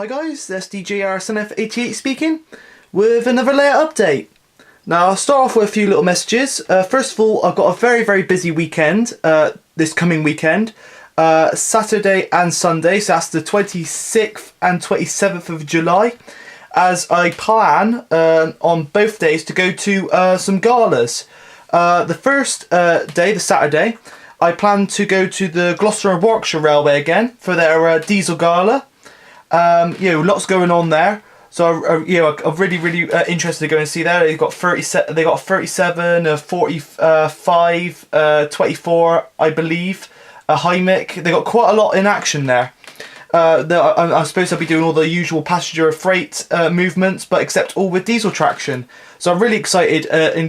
Hi guys, that's DJ RSNF88 speaking with another layout update. Now I'll start off with a few little messages. First of all, I've got a very busy weekend, this coming weekend. Saturday and Sunday, so that's the 26th and 27th of July. As I plan on both days to go to some galas. The first day, the Saturday, I plan to go to the Gloucester and Warwickshire Railway again for their diesel gala. Lots going on there. So I'm really interested to go and see that. They got 37, 45, 24, I believe. A Hymic. They got quite a lot in action there. I suppose I'll be doing all the usual passenger freight movements, but except all with diesel traction. So I'm really excited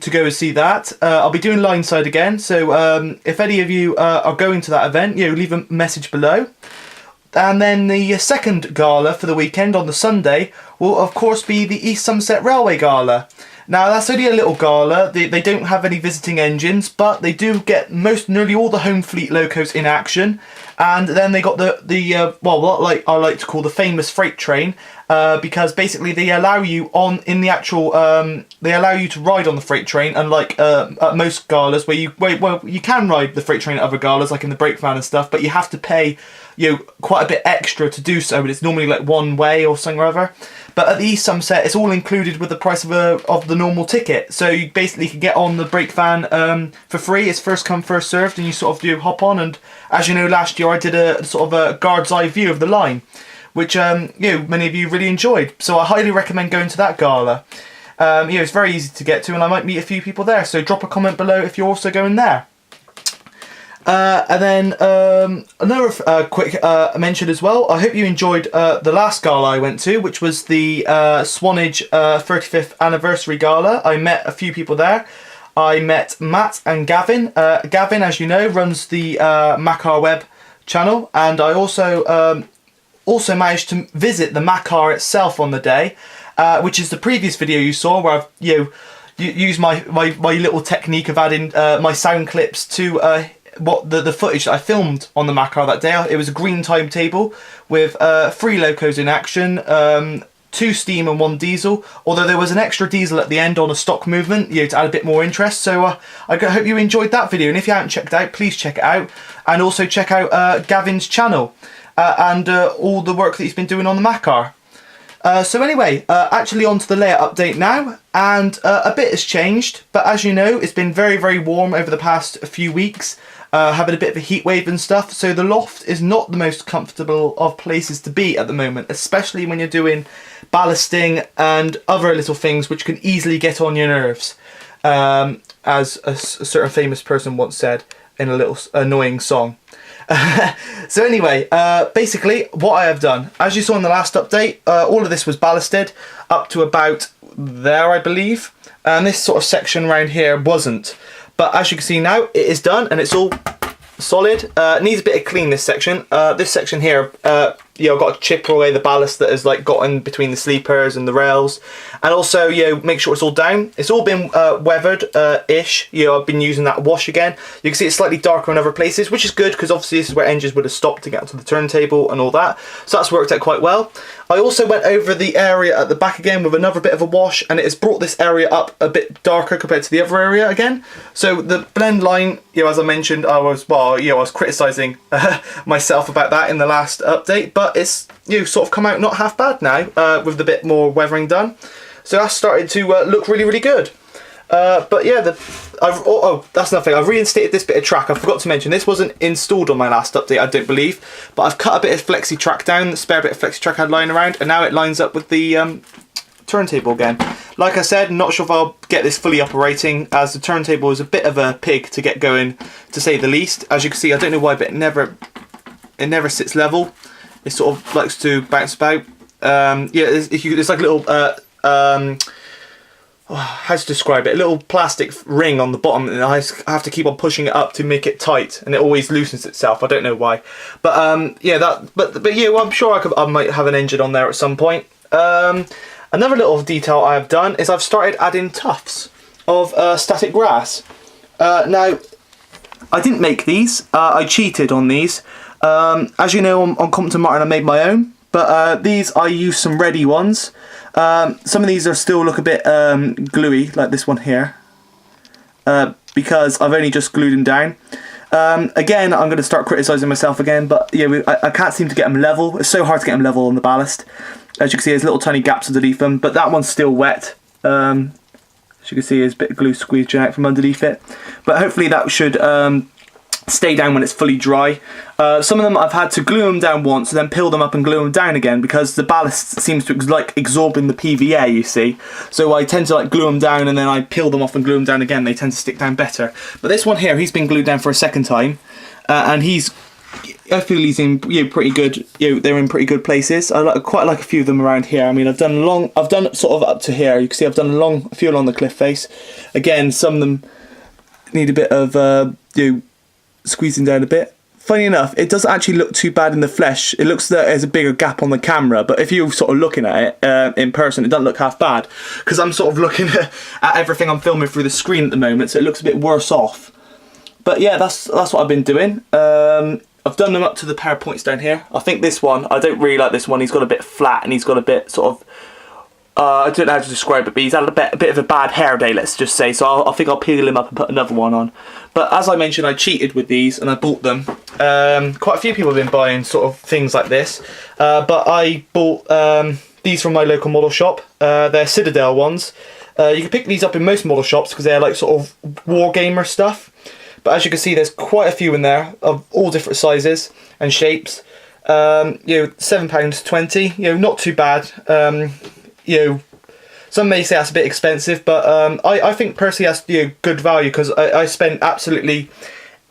to go and see that. I'll be doing Lineside again, so if any of you are going to that event, leave a message below. And then the second gala for the weekend on the Sunday will of course be the East Somerset Railway Gala. Now that's only a little gala, they don't have any visiting engines, but they do get nearly all the home fleet locos in action. And then they got what I like to call the famous freight train, because basically they allow you they allow you to ride on the freight train, unlike at most galas where you can ride the freight train at other galas like in the brake van and stuff, but you have to pay quite a bit extra to do so, but it's normally like one way or something or other. But at the East Somerset, it's all included with the price of the normal ticket. So you basically can get on the brake van for free. It's first come, first served, and you sort of do hop on. And as you know, last year I did a sort of a guard's eye view of the line, which many of you really enjoyed. So I highly recommend going to that gala. It's very easy to get to, and I might meet a few people there. So drop a comment below if you're also going there. And then another quick mention as well. I hope you enjoyed the last gala I went to, which was the Swanage 35th anniversary gala. I met a few people there. I met Matt and Gavin. Gavin, as you know, runs the Makar web channel, and I also managed to visit the Makar itself on the day, which is the previous video you saw, where I've used my little technique of adding my sound clips to the footage that I filmed on the Makar that day. It was a green timetable with 3 locos in action, 2 steam and 1 diesel, although there was an extra diesel at the end on a stock movement, to add a bit more interest. So I hope you enjoyed that video, and if you haven't checked it out, please check it out, and also check out Gavin's channel and all the work that he's been doing on the Makar. So anyway, actually on to the layout update now, and a bit has changed, but as you know, it's been very warm over the past few weeks, having a bit of a heat wave and stuff, so the loft is not the most comfortable of places to be at the moment, especially when you're doing ballasting and other little things which can easily get on your nerves, as a certain famous person once said in a little annoying song. So anyway, basically what I have done, as you saw in the last update, all of this was ballasted up to about there, I believe, and this sort of section around here wasn't. But as you can see now, it is done and it's all solid. Needs a bit of clean, this section. This section here, I've got to chip away the ballast that has gotten between the sleepers and the rails, and also make sure it's all down. It's all been weathered ish. I've been using that wash again. You can see it's slightly darker in other places, which is good because obviously this is where engines would have stopped to get to the turntable and all that. So that's worked out quite well. I also went over the area at the back again with another bit of a wash, and it has brought this area up a bit darker compared to the other area again. So the blend line, as I mentioned, I was criticising myself about that in the last update, but it's sort of come out not half bad now with the bit more weathering done. So that's started to look really good. But yeah, that's nothing. I've reinstated this bit of track. I forgot to mention this wasn't installed on my last update, I don't believe, but I've cut a bit of flexi track down, the spare bit of flexi track I had lying around, and now it lines up with the turntable again. Like I said, not sure if I'll get this fully operating, as the turntable is a bit of a pig to get going, to say the least. As you can see, I don't know why, but it never sits level. It sort of likes to bounce about. It's like a little how to describe it? A little plastic ring on the bottom, and I have to keep on pushing it up to make it tight, and it always loosens itself. I don't know why, but I'm sure I might have an engine on there at some point. Another little detail I have done is I've started adding tufts of static grass. Now, I didn't make these. I cheated on these. As you know, on Compton Martin I made my own, but these I use some ready ones. Some of these are still look a bit gluey, like this one here, because I've only just glued them down. Again, I'm going to start criticising myself again, but yeah, I can't seem to get them level. It's so hard to get them level on the ballast. As you can see, there's little tiny gaps underneath them, but that one's still wet. As you can see, there's a bit of glue squeezed out from underneath it. But hopefully that should stay down when it's fully dry. Some of them I've had to glue them down once and then peel them up and glue them down again because the ballast seems to like absorbing the PVA, you see. So I tend to like glue them down and then I peel them off and glue them down again. They tend to stick down better. But this one here, he's been glued down for a second time, and I feel he's in pretty good. They're in pretty good places. I quite like a few of them around here. I mean, I've done sort of up to here. You can see I've done a few along the cliff face. Again, some of them need a bit of squeezing down a bit. Funny enough, it doesn't actually look too bad in the flesh. It looks that there's a bigger gap on the camera, but if you're sort of looking at it in person, it doesn't look half bad because I'm sort of looking at everything I'm filming through the screen at the moment, so it looks a bit worse off. But yeah, that's what I've been doing. I've done them up to the pair of points down here. I think this one, I don't really like this one. He's got a bit flat and he's got a bit sort of, I don't know how to describe it, but he's had a bit of a bad hair day, let's just say. So I think I'll peel him up and put another one on. But as I mentioned, I cheated with these and I bought them. Quite a few people have been buying sort of things like this. But I bought these from my local model shop. They're Citadel ones. You can pick these up in most model shops because they're like sort of wargamer stuff. But as you can see, there's quite a few in there of all different sizes and shapes. £7.20, not too bad. Some may say that's a bit expensive, but I think personally that's good value because I spent absolutely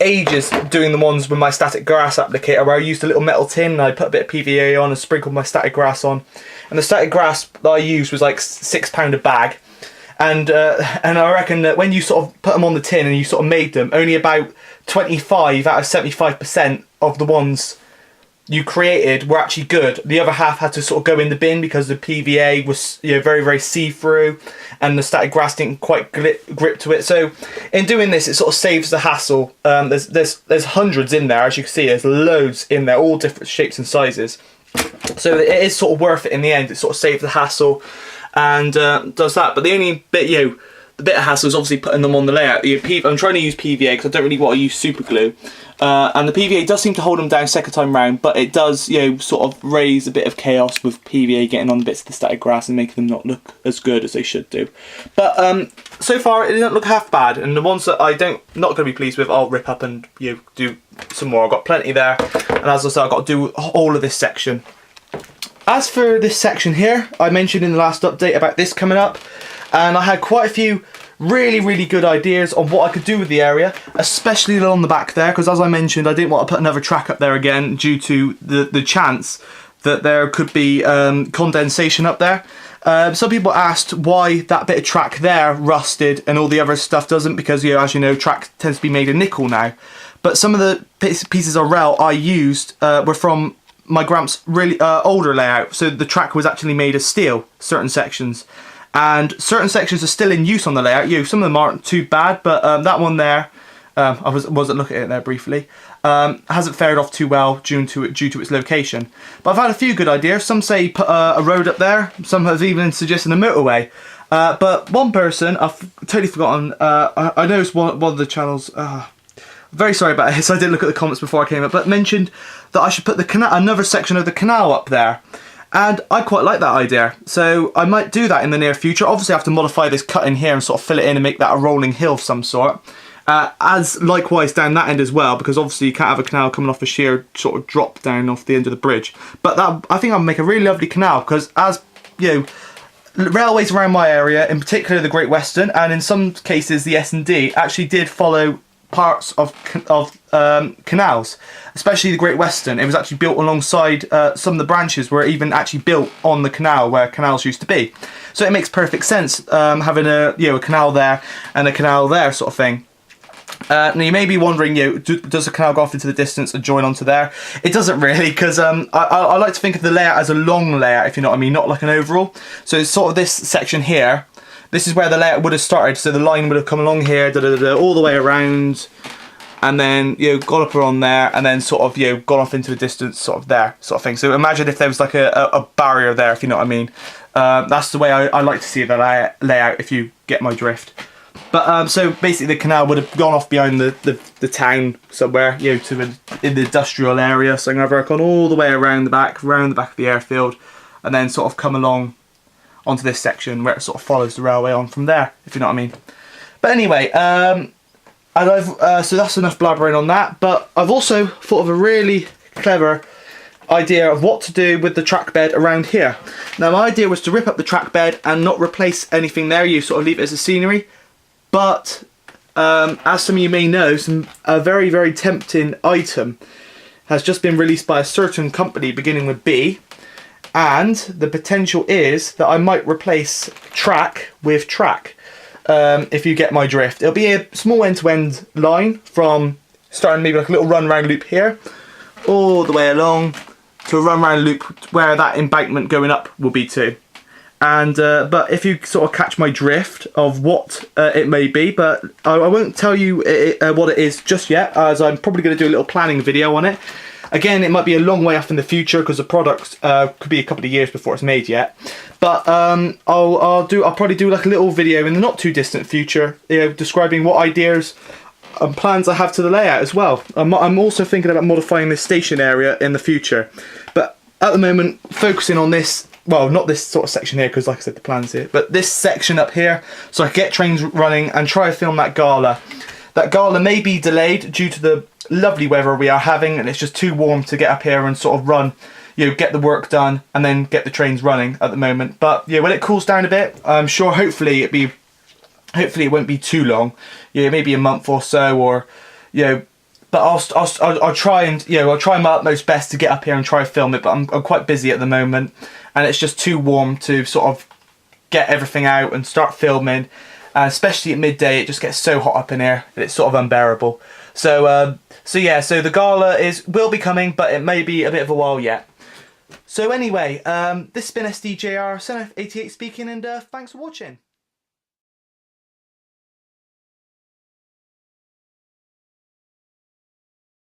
ages doing the ones with my static grass applicator where I used a little metal tin and I put a bit of PVA on and sprinkled my static grass on. And the static grass that I used was like £6 a bag. And I reckon that when you sort of put them on the tin and you sort of made them, only about 25 out of 75% of the ones you created were actually good. The other half had to sort of go in the bin because the PVA was very, very see-through and the static grass didn't quite grip to it. So in doing this, it sort of saves the hassle. There's hundreds in there, as you can see. There's loads in there, all different shapes and sizes. So it is sort of worth it in the end. It sort of saves the hassle and does that. But the only bit, the bit of hassle is obviously putting them on the layout. I'm trying to use PVA because I don't really want to use super glue. And the PVA does seem to hold them down second time round, but it does, sort of raise a bit of chaos with PVA getting on the bits of the static grass and making them not look as good as they should do. But so far it didn't look half bad, and the ones that not going to be pleased with, I'll rip up and do some more. I've got plenty there, and as I said, I've got to do all of this section. As for this section here, I mentioned in the last update about this coming up, and I had quite a few really good ideas on what I could do with the area, especially along the back there, because as I mentioned, I didn't want to put another track up there again due to the chance that there could be condensation up there. Some people asked why that bit of track there rusted and all the other stuff doesn't, because as you know, track tends to be made of nickel now. But some of the pieces of rail I used were from my Gramps' really older layout, so the track was actually made of steel, certain sections. And certain sections are still in use on the layout. Some of them aren't too bad, but that one there, I wasn't looking at it there briefly, hasn't fared off too well due to its location. But I've had a few good ideas. Some say put a road up there. Some have even suggested a motorway. But one person, I've totally forgotten, I noticed one of the channels, very sorry about this, I didn't look at the comments before I came up, but mentioned that I should put another section of the canal up there. And I quite like that idea, so I might do that in the near future. Obviously I have to modify this cut in here and sort of fill it in and make that a rolling hill of some sort. As likewise down that end as well, because obviously you can't have a canal coming off a sheer sort of drop down off the end of the bridge. But I think I'll make a really lovely canal, because as railways around my area, in particular the Great Western, and in some cases the S&D, actually did follow parts of canals, especially the Great Western. It was actually built alongside some of the branches were even actually built on the canal where canals used to be. So it makes perfect sense having a canal there and a canal there sort of thing. Now you may be wondering, does the canal go off into the distance and join onto there? It doesn't really, because I like to think of the layout as a long layout, if you know what I mean, not like an overall. So it's sort of this section here. This is where the layout would have started, so the line would have come along here, all the way around, and then gone up around there, and then sort of gone off into the distance, sort of there, sort of thing. So imagine if there was like a barrier there, if you know what I mean. That's the way I like to see the layout, if you get my drift. But so basically the canal would have gone off behind the town somewhere, to in the industrial area. So I'm gonna have gone all the way around the back of the airfield, and then sort of come along onto this section where it sort of follows the railway on from there, if you know what I mean. But anyway, and so that's enough blabbering on that. But I've also thought of a really clever idea of what to do with the track bed around here. Now my idea was to rip up the track bed and not replace anything there. You sort of leave it as a scenery. But as some of you may know, a very, very tempting item has just been released by a certain company beginning with B, and the potential is that I might replace track with track, if you get my drift. It'll be a small end-to-end line from starting maybe like a little run round loop here, all the way along to a run round loop where that embankment going up will be too. And but if you sort of catch my drift of what it may be, but I won't tell you what it is just yet, as I'm probably going to do a little planning video on it. Again, it might be a long way off in the future because the product could be a couple of years before it's made yet. But I'll probably do like a little video in the not too distant future, describing what ideas and plans I have to the layout as well. I'm also thinking about modifying this station area in the future, but at the moment focusing on this. Well, not this sort of section here, because like I said, the plan's here, but this section up here, so I can get trains running and try to film that gala. That gala may be delayed due to the lovely weather we are having, and it's just too warm to get up here and sort of run, get the work done and then get the trains running at the moment. But when it cools down a bit, I'm sure hopefully it won't be too long. Maybe a month or so, or but I'll try and I'll try my utmost best to get up here and try to film it. But I'm quite busy at the moment, and it's just too warm to sort of get everything out and start filming. Especially at midday, it just gets so hot up in here, it's sort of unbearable. So so the gala will be coming, but it may be a bit of a while yet. So anyway, this has been SDJR 88 speaking, and thanks for watching.